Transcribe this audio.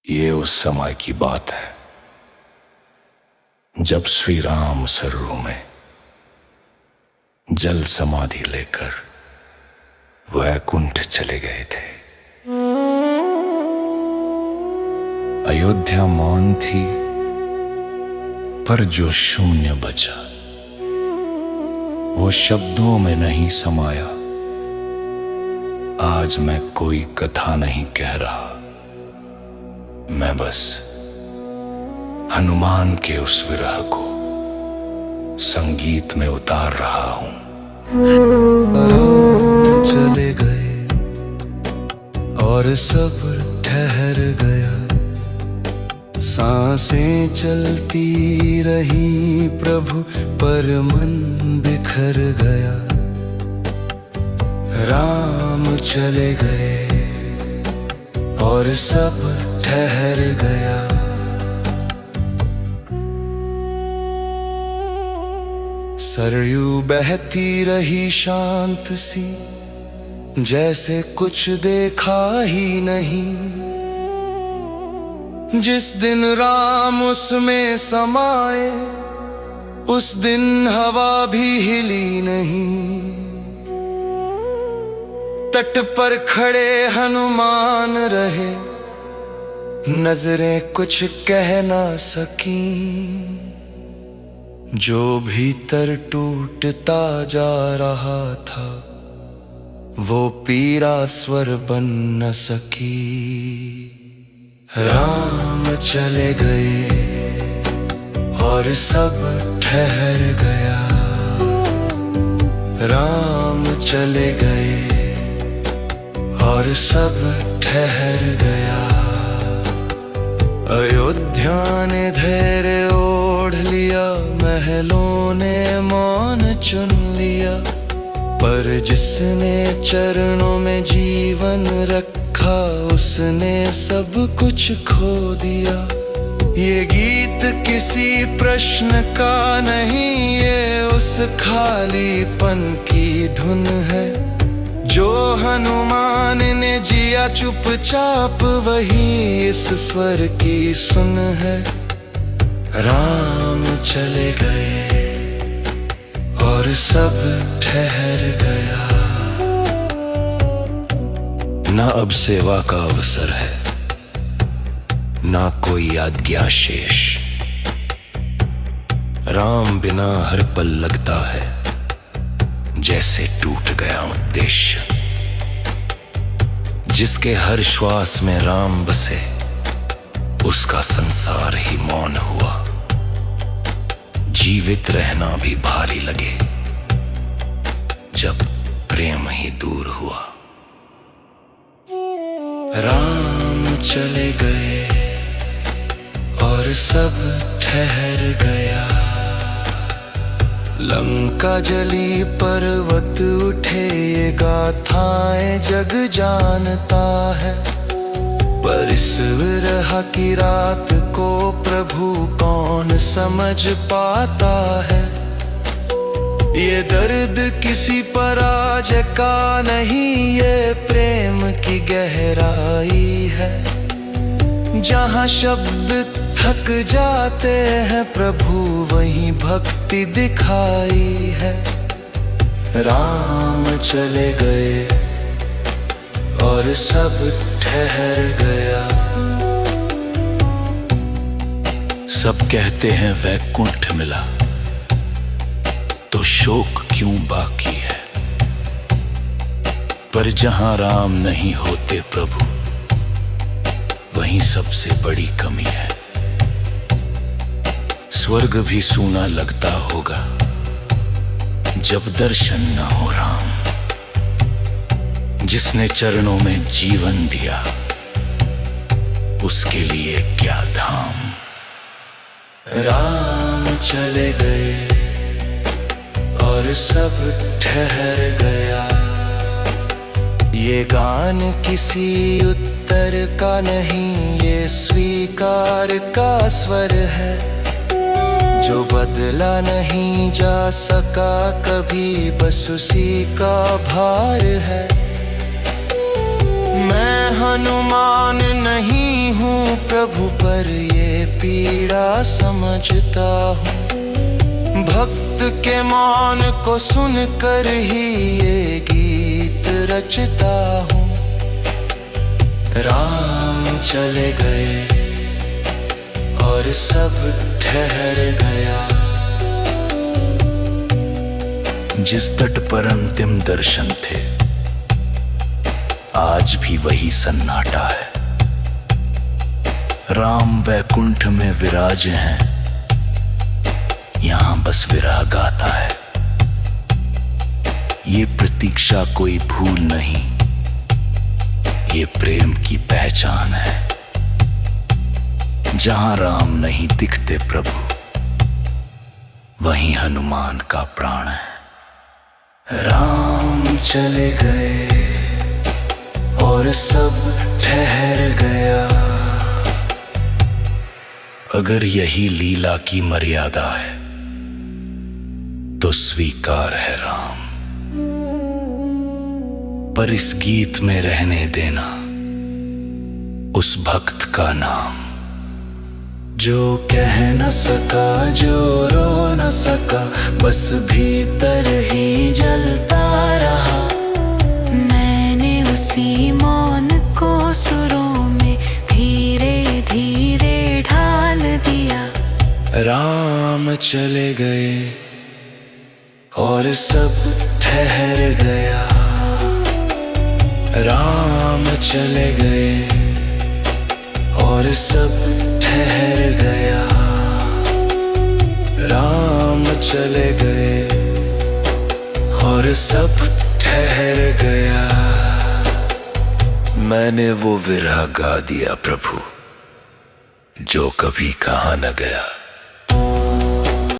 ये उस समय की बात है जब श्री राम सरोवर में जल समाधि लेकर वैकुंठ चले गए थे। अयोध्या मौन थी, पर जो शून्य बचा वो शब्दों में नहीं समाया। आज मैं कोई कथा नहीं कह रहा, मैं बस हनुमान के उस विरह को संगीत में उतार रहा हूं। चले गए और सब ठहर गया, सांसें चलती रही प्रभु, पर मन बिखर गया। राम चले गए और सब ठहर गया। सरयू बहती रही शांत सी, जैसे कुछ देखा ही नहीं। जिस दिन राम उसमें समाए, उस दिन हवा भी हिली नहीं। तट पर खड़े हनुमान रहे, नजरें कुछ कह ना सकी। जो भीतर टूटता जा रहा था, वो पीरा स्वर बन न सकी। राम चले गए और सब ठहर गया। राम चले गए और सब ठहर गया। अयोध्या ने धैर्य ओढ़ लिया, महलों ने मौन चुन लिया, पर जिसने चरणों में जीवन रखा, उसने सब कुछ खो दिया। ये गीत किसी प्रश्न का नहीं, ये उस खालीपन की धुन है। जो हनुमान ने जिया चुपचाप, वही इस स्वर की सुन है। राम चले गए और सब ठहर गया। ना अब सेवा का अवसर है, ना कोई आज्ञा शेष। राम बिना हर पल लगता है जैसे टूट गया उद्देश्य। जिसके हर श्वास में राम बसे, उसका संसार ही मौन हुआ। जीवित रहना भी भारी लगे जब प्रेम ही दूर हुआ। राम चले गए और सब ठहर गया। लंका जली पर्वत उठे, ये गाथाएं जग जानता है। पर इस विरह की रात को प्रभु कौन समझ पाता है। ये दर्द किसी पराजय का नहीं, ये प्रेम की गहराई है। जहाँ शब्द थक जाते हैं प्रभु, वहीं भक्ति दिखाई है। राम चले गए और सब ठहर गया। सब कहते हैं वैकुंठ मिला, तो शोक क्यों बाकी है। पर जहां राम नहीं होते प्रभु, वहीं सबसे बड़ी कमी है। स्वर्ग भी सूना लगता होगा जब दर्शन न हो राम। जिसने चरणों में जीवन दिया, उसके लिए क्या धाम। राम चले गए और सब ठहर गया। ये गान किसी उत्तर का नहीं, ये स्वीकार का स्वर है। जो बदला नहीं जा सका कभी, बस उसी का भार है। मैं हनुमान नहीं हूँ प्रभु पर ये पीड़ा समझता हूँ। भक्त के मौन को सुनकर ही ये गीत रचता हूँ। राम चले गए और सब ठहर गया। जिस तट पर अंतिम दर्शन थे, आज भी वही सन्नाटा है। राम वैकुंठ में विराज हैं, यहां बस विरह गाता है। ये प्रतीक्षा कोई भूल नहीं, ये प्रेम की पहचान है। जहां राम नहीं दिखते प्रभु, वहीं हनुमान का प्राण है। राम चले गए और सब ठहर गया। अगर यही लीला की मर्यादा है तो स्वीकार है राम, पर इस गीत में रहने देना उस भक्त का नाम जो कह न सका, जो रो न सका, बस भीतर ही जलता रहा। मैंने उसी मौन को सुरों में धीरे धीरे ढाल दिया। राम चले गए और सब ठहर गया। राम चले गए और सब ठहर गया। राम चले गए और सब ठहर गया। मैंने वो विरह गा दिया प्रभु, जो कभी कहा न गया।